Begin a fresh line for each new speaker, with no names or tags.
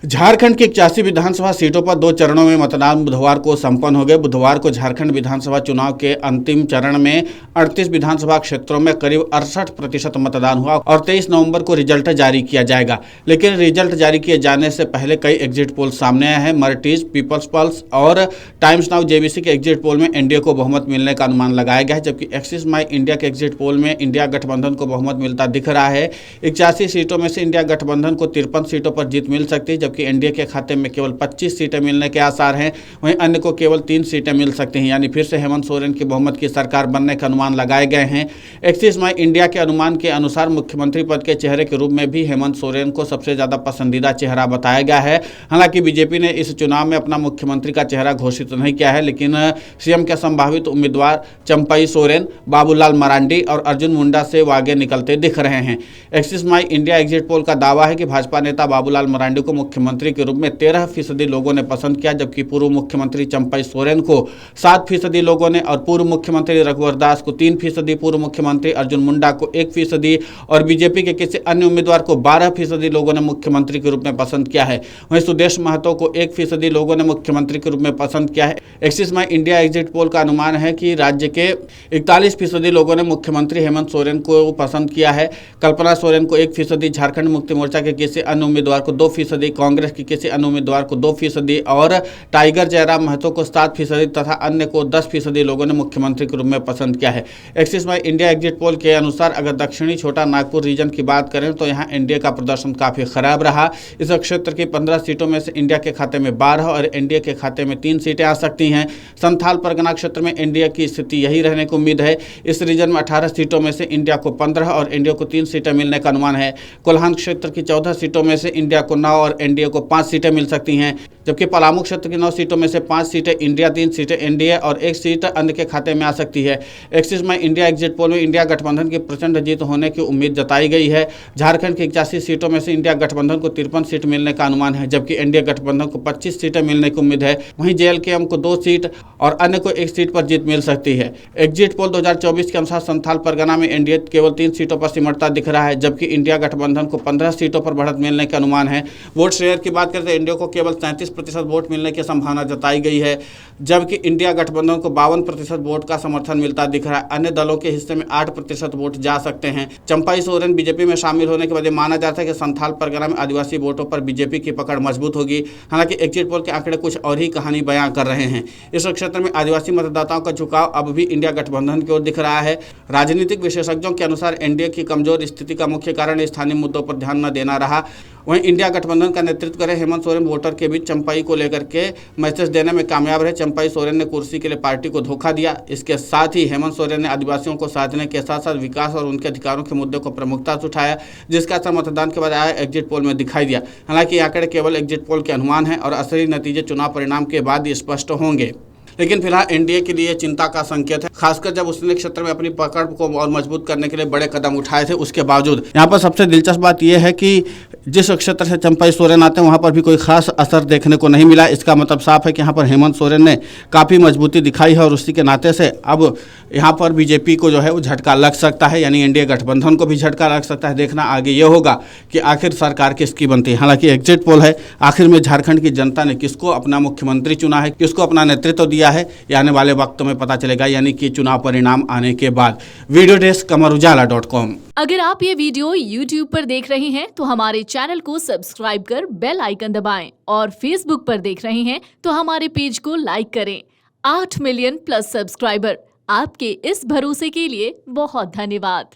झारखंड की 81 विधानसभा सीटों पर 2 चरणों में मतदान बुधवार को संपन्न हो गए। बुधवार को झारखंड विधानसभा चुनाव के अंतिम चरण में 38 विधानसभा क्षेत्रों में करीब 68% मतदान हुआ और 23 नवंबर को रिजल्ट जारी किया जाएगा। लेकिन रिजल्ट जारी किए जाने से पहले कई एग्जिट पोल सामने आए हैं। मर्टीज, पीपल्स पल्स और टाइम्स नाउ जेबीसी के एग्जिट पोल में एनडीए को बहुमत मिलने का अनुमान लगाया गया है, जबकि एक्सिस माई इंडिया के एग्जिट पोल में इंडिया गठबंधन को बहुमत मिलता दिख रहा है। 81 सीटों में से इंडिया गठबंधन को 53 सीटों पर जीत मिल सकती है, जबकि एनडीए के खाते में केवल 25 सीटें मिलने के आसार हैं। वहीं अन्य को केवल 3 सीटें मिल सकती हैं, यानी फिर से हेमंत सोरेन की बहुमत की सरकार बनने के अनुमान लगाए गए हैं। एक्सिस माई इंडिया के अनुमान के अनुसार मुख्यमंत्री पद के चेहरे के रूप में भी हेमंत सोरेन को सबसे ज्यादा पसंदीदा चेहरा बताया गया है। हालांकि बीजेपी ने इस चुनाव में अपना मुख्यमंत्री का चेहरा घोषित नहीं किया है, लेकिन सीएम के संभावित उम्मीदवार चंपई सोरेन, बाबूलाल मरांडी और अर्जुन मुंडा से वो आगे निकलते दिख रहे हैं। एक्सिस माई इंडिया एग्जिट पोल का दावा है कि भाजपा नेता बाबूलाल मरांडी को मुख्यमंत्री के रूप में 13% लोगों ने पसंद किया, जबकि पूर्व मुख्यमंत्री चंपई सोरेन को 7% लोगों ने और पूर्व मुख्यमंत्री रघुवर दास को 3%, पूर्व मुख्यमंत्री अर्जुन मुंडा को 1% और बीजेपी के किसी अन्य उम्मीदवार को 12% लोगों ने मुख्यमंत्री के रूप में पसंद किया है। वहीं सुदेश महतो को 1% लोगों ने मुख्यमंत्री के रूप में पसंद किया है। एक्सिस माई इंडिया एग्जिट पोल का अनुमान है कि राज्य के 41% लोगों ने मुख्यमंत्री हेमंत सोरेन को पसंद किया है। कल्पना सोरेन को 1%, झारखंड मुक्ति मोर्चा के किसी अन्य उम्मीदवार को 2%, कांग्रेस के किसी अन्य उम्मीदवार को 2% और टाइगर जयराम महतो को 7% तथा अन्य को 10% लोगों ने मुख्यमंत्री के रूप में पसंद किया है। एक्सिस माई इंडिया एग्जिट पोल के अनुसार अगर दक्षिणी छोटा नागपुर रीजन की बात करें तो यहाँ एनडीए का प्रदर्शन काफी खराब रहा। इस क्षेत्र की 15 सीटों में से इंडिया के खाते में 12 और एनडीए के खाते में 3 सीटें आ सकती हैं। संथाल परगना क्षेत्र में एनडीए की स्थिति यही रहने की उम्मीद है। इस रीजन में 18 सीटों में से इंडिया को 15 और एनडीए को 3 सीटें मिलने का अनुमान है। कोल्हान क्षेत्र की 14 सीटों में से इंडिया को 9 और एनडीए को 5 सीटें मिल सकती हैं, जबकि पलामू क्षेत्र की 9 सीटों में से 5 सीटें इंडिया, 3 सीटें एनडीए और 1 सीट अन्य के खाते में आ सकती है। एक्सिस माई इंडिया एग्जिट पोल में इंडिया गठबंधन की प्रचंड जीत होने की उम्मीद जताई गई है। झारखंड की 81 सीटों में से इंडिया गठबंधन को 53 सीट मिलने का अनुमान है, जबकि एनडीए गठबंधन को 25 सीटें मिलने की उम्मीद है। वहीं जेएलकेएम को 2 सीट और अन्य को 1 सीट पर जीत मिल सकती है। एग्जिट पोल 2024 के अनुसार संथाल परगना में एनडीए केवल 3 सीटों पर सिमटता दिख रहा है, जबकि इंडिया गठबंधन को 15 सीटों पर बढ़त मिलने के अनुमान है। वोट शेयर की बात करें तो एनडीए को केवल 37% वोट मिलने की संभावना जताई गई है, जबकि इंडिया गठबंधन को 52% वोट का समर्थन मिलता दिख रहा है। अन्य दलों के हिस्से में 8% वोट जा सकते हैं। चंपई सोरेन बीजेपी में शामिल होने के बाद माना जाता है कि संथाल परगना में आदिवासी वोटों पर बीजेपी की पकड़ मजबूत होगी। हालांकि एग्जिट पोल के आंकड़े कुछ और ही कहानी बयां कर रहे हैं। इस क्षेत्र में आदिवासी मतदाताओं का झुकाव अब भी इंडिया गठबंधन की ओर दिख रहा है। राजनीतिक विशेषज्ञों के अनुसार एनडीए की कमजोर स्थिति का मुख्य कारण स्थानीय मुद्दों पर ध्यान न देना रहा। वहीं इंडिया गठबंधन का नेतृत्व करे हेमंत सोरेन वोटर के बीच चंपई को लेकर के मैसेज देने में कामयाब रहे। चंपई सोरेन ने कुर्सी के लिए पार्टी को धोखा दिया। इसके साथ ही हेमंत सोरेन ने आदिवासियों को साधने के साथ साथ विकास और उनके अधिकारों के मुद्दे को प्रमुखता से उठाया, जिसका असर मतदान के बाद आया एग्जिट पोल में दिखाई दिया। हालांकि आंकड़े केवल एग्जिट पोल के अनुमान हैं और असली नतीजे चुनाव परिणाम के बाद ही स्पष्ट होंगे। लेकिन फिलहाल एनडीए के लिए चिंता का संकेत है, खासकर जब उसने क्षेत्र में अपनी पकड़ को और मजबूत करने के लिए बड़े कदम उठाए थे। उसके बावजूद यहाँ पर सबसे दिलचस्प बात यह है कि जिस क्षेत्र से चंपई सोरेन आते हैं वहाँ पर भी कोई खास असर देखने को नहीं मिला। इसका मतलब साफ है कि यहाँ पर हेमंत सोरेन ने काफ़ी मजबूती दिखाई है और उसी के नाते से अब यहाँ पर बीजेपी को जो है वो झटका लग सकता है, यानी एनडीए गठबंधन को भी झटका लग सकता है। देखना आगे ये होगा कि आखिर सरकार किसकी बनती है। हालांकि एग्जिट पोल है, आखिर में झारखंड की जनता ने किसको अपना मुख्यमंत्री चुना है, किसको अपना नेतृत्व दिया है, ये आने वाले वक्त में पता चलेगा, यानी कि चुनाव परिणाम आने के बाद। वीडियो डेस्क कमरुजाला.com।
अगर आप ये वीडियो YouTube पर देख रहे हैं तो हमारे चैनल को सब्सक्राइब कर बेल आइकन दबाएं और Facebook पर देख रहे हैं तो हमारे पेज को लाइक करें। 8 मिलियन प्लस सब्सक्राइबर, आपके इस भरोसे के लिए बहुत धन्यवाद।